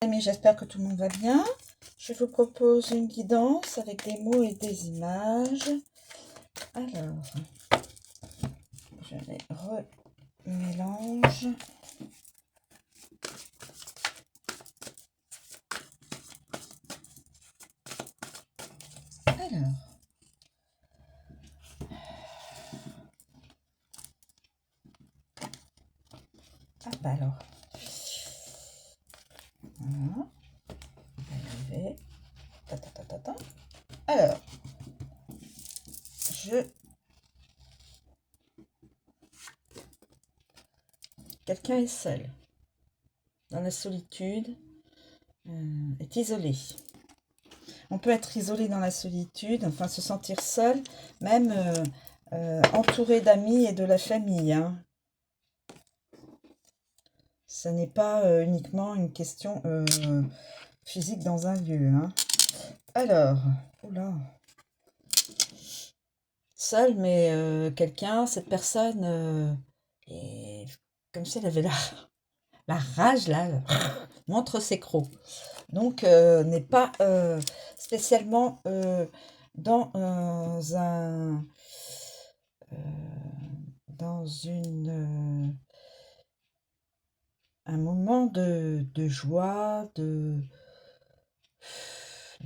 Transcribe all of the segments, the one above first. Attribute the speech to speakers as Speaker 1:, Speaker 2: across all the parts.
Speaker 1: Amis, j'espère que tout le monde va bien. Je vous propose une guidance avec des mots et des images. Alors, je les remélange. Alors, alors. Voilà. On va y arriver. Alors, quelqu'un est seul, dans la solitude, est isolé. On peut être isolé dans la solitude, enfin se sentir seul, même entouré d'amis et de la famille, hein. Ce n'est pas uniquement une question physique dans un lieu, hein. Alors, oula, seul, mais quelqu'un, cette personne est comme si elle avait la rage, là, montre ses crocs. Donc, n'est pas spécialement dans un moment de joie, de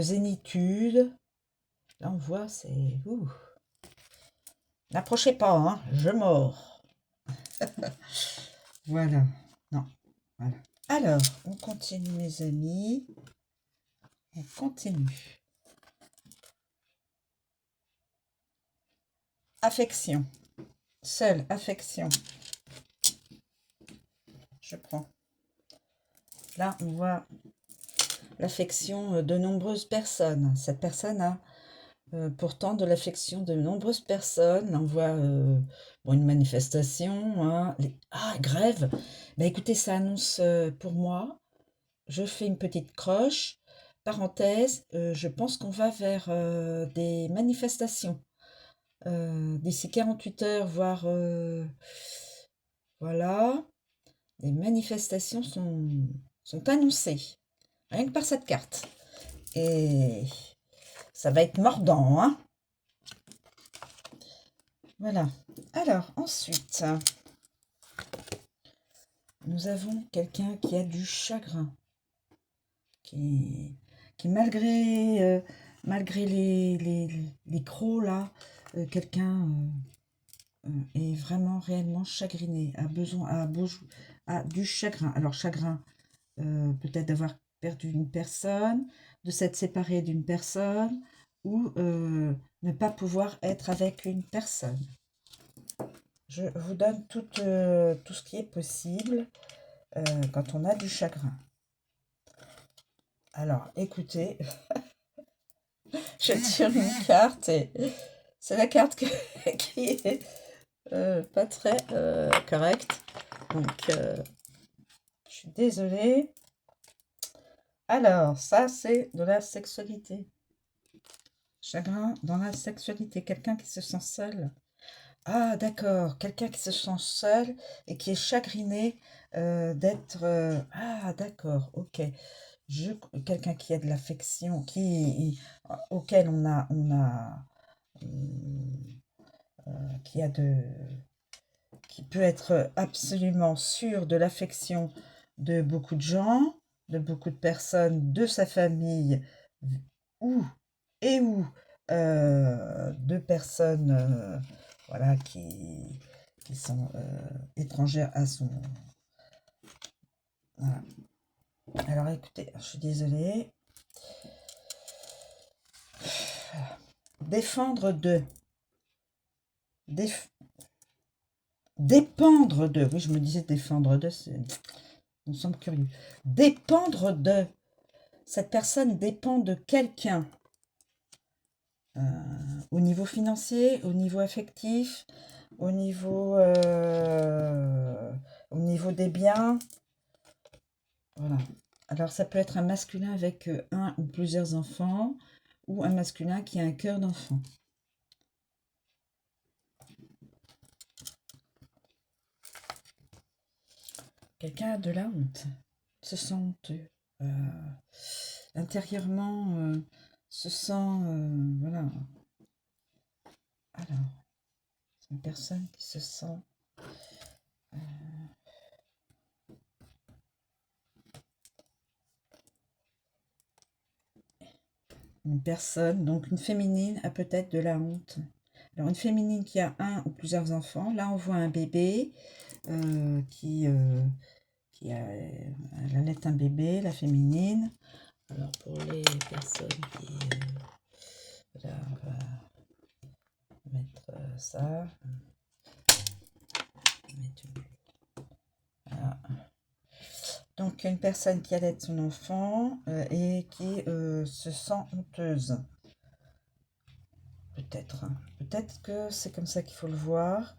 Speaker 1: zénitude. Là, on voit, c'est... N'approchez pas, hein, je mords. Voilà. Non, voilà. Alors, on continue, mes amis. On continue. Affection. Seule affection. Je prends. Là, on voit l'affection de nombreuses personnes. Cette personne a pourtant de l'affection de nombreuses personnes. On voit une manifestation. Hein, grève. Bah, écoutez, ça annonce pour moi. Je fais une petite croche. Parenthèse, je pense qu'on va vers des manifestations. D'ici 48 heures, voire... voilà. Les manifestations sont annoncées. Rien que par cette carte. Et ça va être mordant, hein. Voilà. Alors, ensuite, nous avons quelqu'un qui a du chagrin. Qui malgré les crocs, là, quelqu'un est vraiment réellement chagriné, a du chagrin. Alors, chagrin, peut-être d'avoir perdu une personne, de s'être séparé d'une personne, ou ne pas pouvoir être avec une personne. Je vous donne tout ce qui est possible quand on a du chagrin. Alors, écoutez, je tire une carte et c'est la carte qui est pas très correcte. Donc, je suis désolée. Alors, ça, c'est de la sexualité. Chagrin dans la sexualité. Quelqu'un qui se sent seul. Ah, d'accord. Quelqu'un qui se sent seul et qui est chagriné d'être... Ah, d'accord. Ok. Quelqu'un qui a de l'affection, auquel qui peut être absolument sûr de l'affection de beaucoup de gens, de beaucoup de personnes, de sa famille, ou de personnes voilà, qui sont étrangères à son... Voilà. Alors écoutez, je suis désolée. Défendre de... Dépendre de... Oui, je me disais défendre de, nous sommes curieux. Dépendre de... Cette personne dépend de quelqu'un. Au niveau financier, au niveau affectif, au niveau des biens. Voilà. Alors, ça peut être un masculin avec un ou plusieurs enfants, ou un masculin qui a un cœur d'enfant. Quelqu'un a de la honte, se sent honteux. intérieurement se sent, voilà. Alors, c'est une personne qui se sent une personne, donc une féminine, a peut-être de la honte. Alors, une féminine qui a un ou plusieurs enfants, là on voit un bébé qui elle allait un bébé, la féminine. Alors, pour les personnes qui... voilà, on va mettre ça. Voilà. Donc, une personne qui allait son enfant et qui se sent honteuse. Peut-être. Hein. Peut-être que c'est comme ça qu'il faut le voir.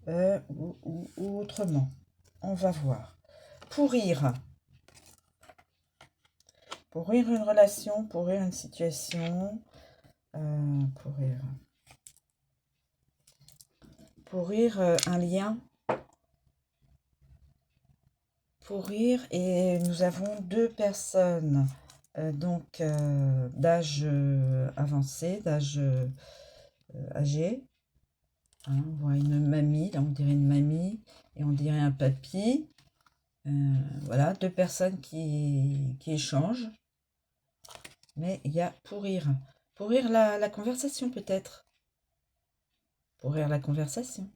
Speaker 1: Ou autrement. On va voir. Pourrir. Pourrir une relation, pourrir une situation. Pourrir. Pourrir un lien. Pourrir. Et nous avons deux personnes donc d'âge avancé, d'âge âgé. Hein, on voit une mamie, là on dirait une mamie, et on dirait un papy. Voilà, deux personnes qui échangent. Mais il y a pourrir. Pourrir la conversation peut-être. Pourrir la conversation.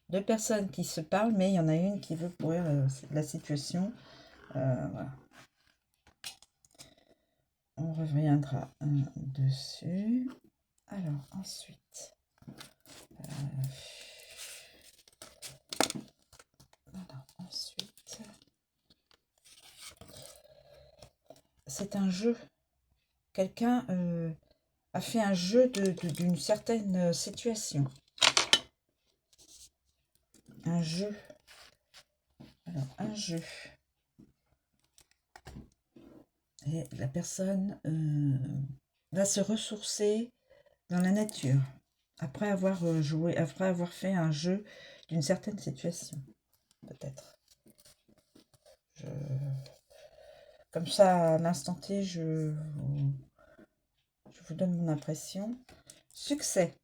Speaker 1: Deux personnes qui se parlent, mais il y en a une qui veut pourrir la situation. Voilà. On reviendra dessus. Alors, ensuite. C'est un jeu. Quelqu'un a fait un jeu d'une certaine situation. Un jeu. Alors, un jeu. Et la personne va se ressourcer dans la nature après avoir joué, après avoir fait un jeu d'une certaine situation. Peut-être. Comme ça, à l'instant T, je vous donne mon impression. Succès.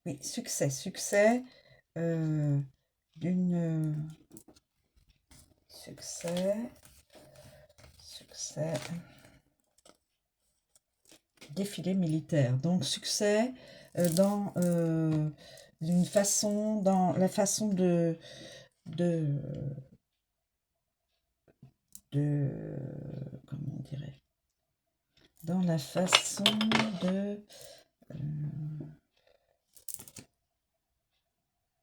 Speaker 1: Oui, succès. Succès d'une... Succès. Défilé militaire. Donc, succès dans d'une façon, dans la façon de comment on dirait, dans la façon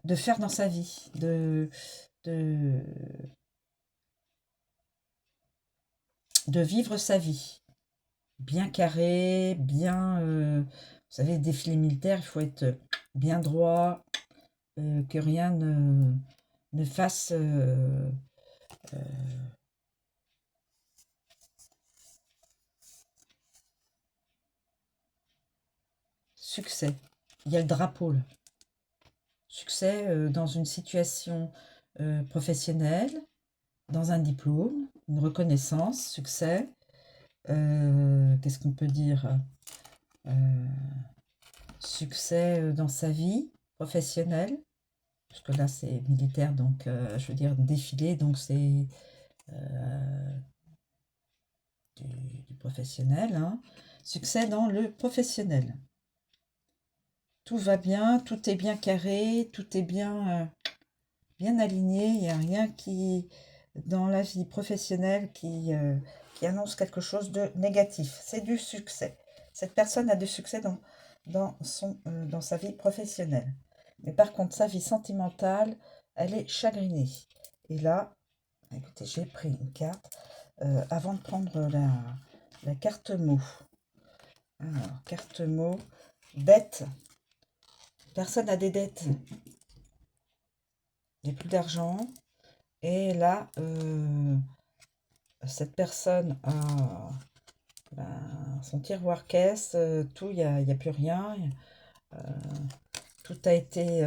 Speaker 1: de faire dans sa vie, de vivre sa vie. Bien carré, bien... vous savez, défilé militaire, il faut être bien droit, que rien ne fasse... succès. Il y a le drapeau, là. Succès dans une situation professionnelle, dans un diplôme, une reconnaissance, succès. Qu'est-ce qu'on peut dire succès dans sa vie professionnelle, parce que là c'est militaire, donc je veux dire défilé, donc c'est du professionnel. Hein. Succès dans le professionnel. Tout va bien, tout est bien carré, tout est bien, bien aligné, il n'y a rien qui, dans la vie professionnelle, qui annonce quelque chose de négatif. C'est du succès. Cette personne a du succès dans sa vie professionnelle. Mais par contre, sa vie sentimentale, elle est chagrinée. Et là, écoutez, j'ai pris une carte avant de prendre la carte mot. Alors, carte mot, dette. Personne a des dettes. Il n'y a plus d'argent. Et là, cette personne a son tiroir caisse, tout, il n'y a plus rien. Tout a été...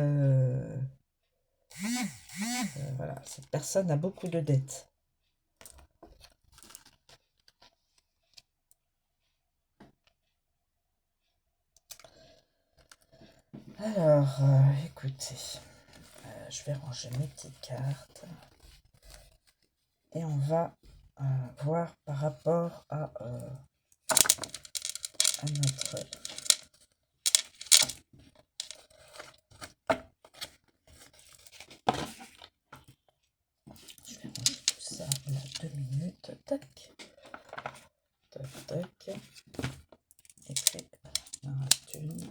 Speaker 1: voilà, cette personne a beaucoup de dettes. Alors, écoutez, je vais ranger mes petites cartes et on va voir par rapport à notre... Je vais ranger tout ça là 2 minutes. Tac, tac, tac. Et puis, il en reste une.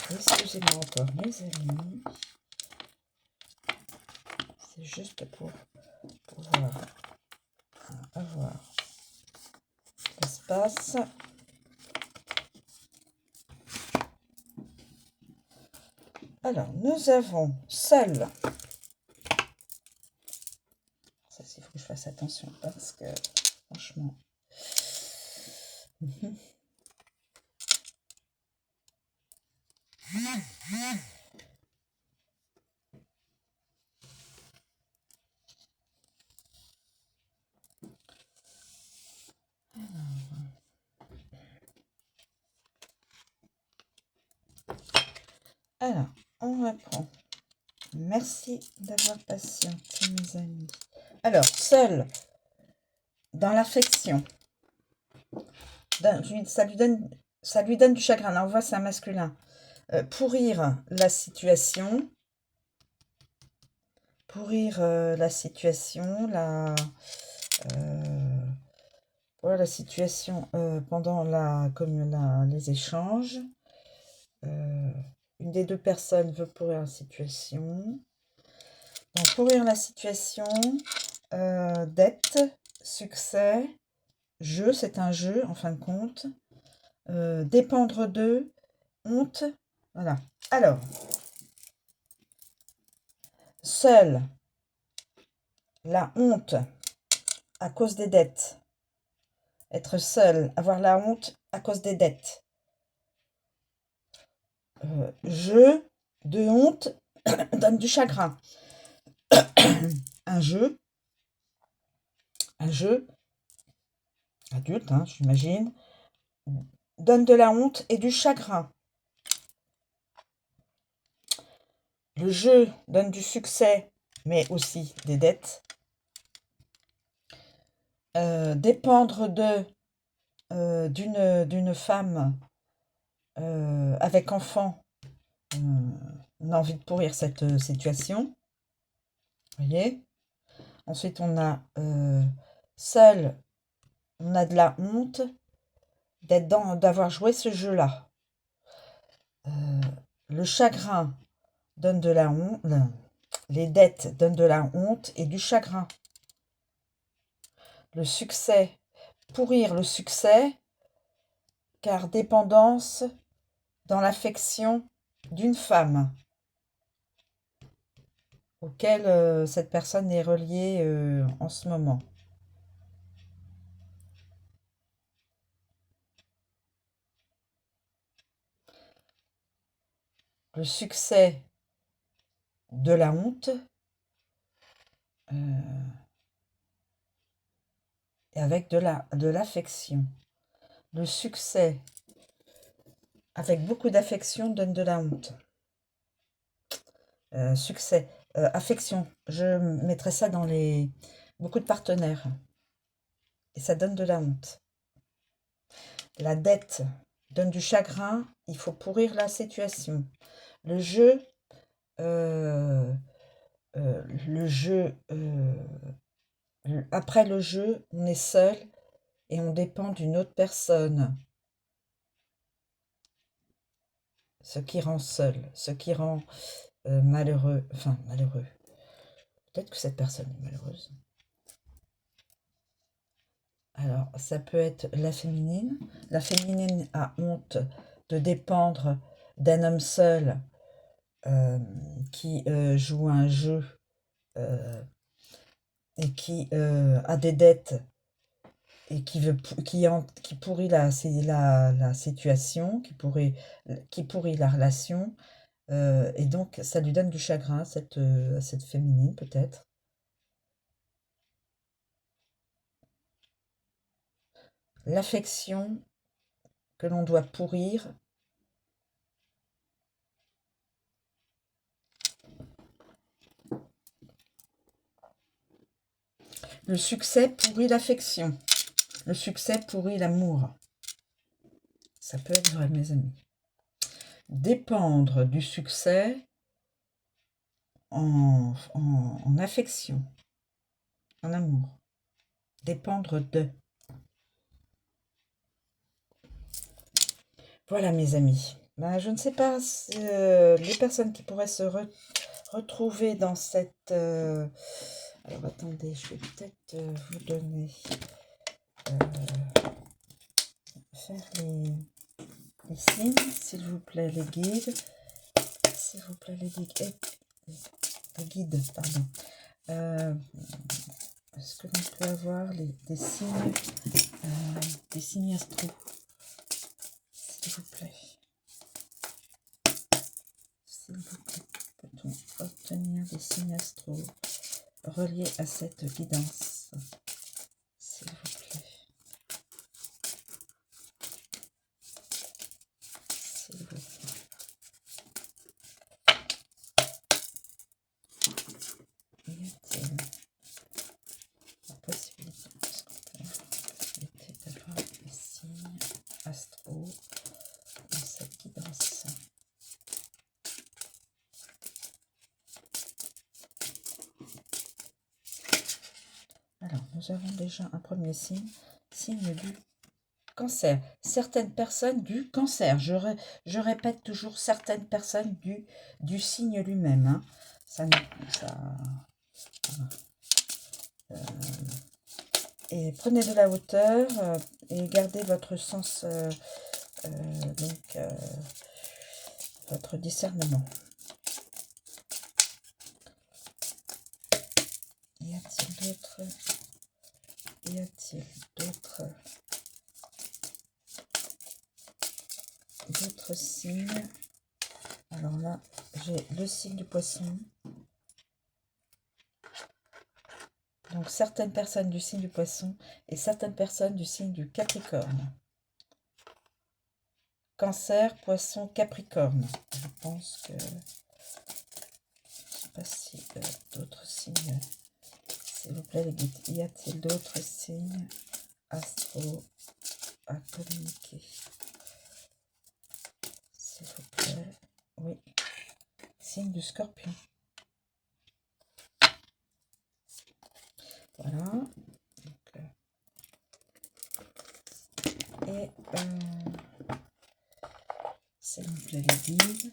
Speaker 1: Excusez-moi encore mes amis, c'est juste pour pouvoir avoir l'espace. Alors, nous avons seul. Ça, il faut que je fasse attention parce que, franchement... Alors, on reprend. Merci d'avoir patienté, mes amis. Alors, seul, dans l'affection, ça lui donne du chagrin. Là, on voit, c'est un masculin. Pourrir la situation. Voilà la situation pendant les échanges. Une des deux personnes veut pourrir la situation. Donc, pourrir la situation, dette, succès, jeu, c'est un jeu en fin de compte. Dépendre d'eux, honte, voilà. Alors, seule la honte à cause des dettes. Être seul, avoir la honte à cause des dettes. Jeu de honte donne du chagrin. Un jeu adulte, hein, j'imagine, donne de la honte et du chagrin. Le jeu donne du succès, mais aussi des dettes. Dépendre d'une femme avec enfant, on a envie de pourrir cette situation. Vous voyez? Ensuite, on a seul, on a de la honte d'avoir joué ce jeu-là. Le chagrin donne de la honte, les dettes donnent de la honte et du chagrin. Le succès, pourrir le succès, car dépendance dans l'affection d'une femme auquel cette personne est reliée en ce moment. Le succès de la honte et avec de l'affection. Le succès avec beaucoup d'affection donne de la honte. Succès, affection, je mettrais ça dans beaucoup de partenaires. Et ça donne de la honte. La dette donne du chagrin, il faut pourrir la situation. Le jeu, après le jeu, on est seul et on dépend d'une autre personne. Ce qui rend seul, ce qui rend malheureux, enfin malheureux. Peut-être que cette personne est malheureuse. Alors, ça peut être la féminine. La féminine a honte de dépendre d'un homme seul qui joue un jeu et qui a des dettes et qui pourrit la situation, qui pourrit la relation. Et donc, ça lui donne du chagrin, cette féminine, peut-être. l'affection que l'on doit pourrir. Le succès pourrit l'affection. Le succès pourrit l'amour. Ça peut être vrai, mes amis. Dépendre du succès en affection, en amour. Dépendre de. Voilà, mes amis. Ben, je ne sais pas les personnes qui pourraient se retrouver dans cette... Alors, attendez, je vais peut-être vous donner... faire les signes, s'il vous plaît, les guides. S'il vous plaît, les guides, pardon. Est-ce que l'on peut avoir des signes astro, s'il vous plaît? S'il vous plaît, peut-on obtenir des signes astro reliés à cette guidance, s'il vous plaît? S'il vous plaît. Y a-t-il la possibilité d'avoir des signes astro dans cette guidance? Alors, nous avons déjà un premier signe, signe du cancer. Certaines personnes du cancer. Je répète toujours certaines personnes du signe lui-même. Hein. Et prenez de la hauteur et gardez votre sens, votre discernement. Y a-t-il d'autres signes? Alors là, j'ai le signe du poisson. Donc, certaines personnes du signe du poisson et certaines personnes du signe du Capricorne. Cancer, poisson, Capricorne. Je pense que... Je ne sais pas si d'autres signes... S'il vous plaît, les guides, y a-t-il d'autres signes astro à communiquer? S'il vous plaît. Oui. Signe du Scorpion. Voilà. Donc, et s'il vous plaît, les guides,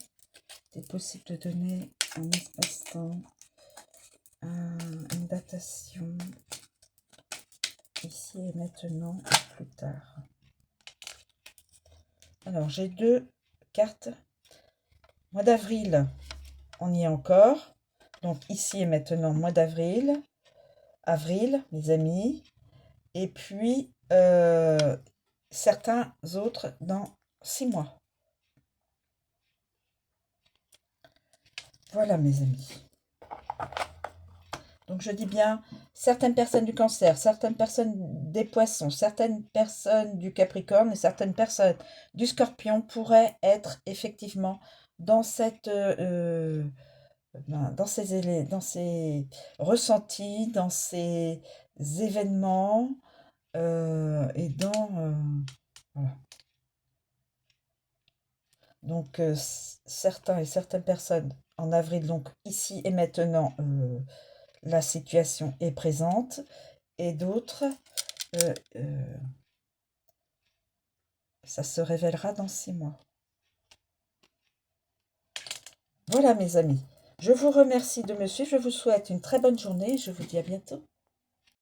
Speaker 1: il est possible de donner un espace-temps, une datation, ici et maintenant, et plus tard. Alors, j'ai deux cartes. Mois d'avril, on y est encore. Donc, ici et maintenant, mois d'avril. Avril, mes amis. Et puis, certains autres dans 6 mois. Voilà, mes amis. Donc, je dis bien, certaines personnes du cancer, certaines personnes des poissons, certaines personnes du capricorne et certaines personnes du scorpion pourraient être effectivement dans cette... dans ces ressentis, dans ces événements et dans... voilà. Donc, certains et certaines personnes en avril, donc ici et maintenant, la situation est présente, et d'autres, ça se révélera dans 6 mois. Voilà, mes amis. Je vous remercie de me suivre. Je vous souhaite une très bonne journée et je vous dis à bientôt.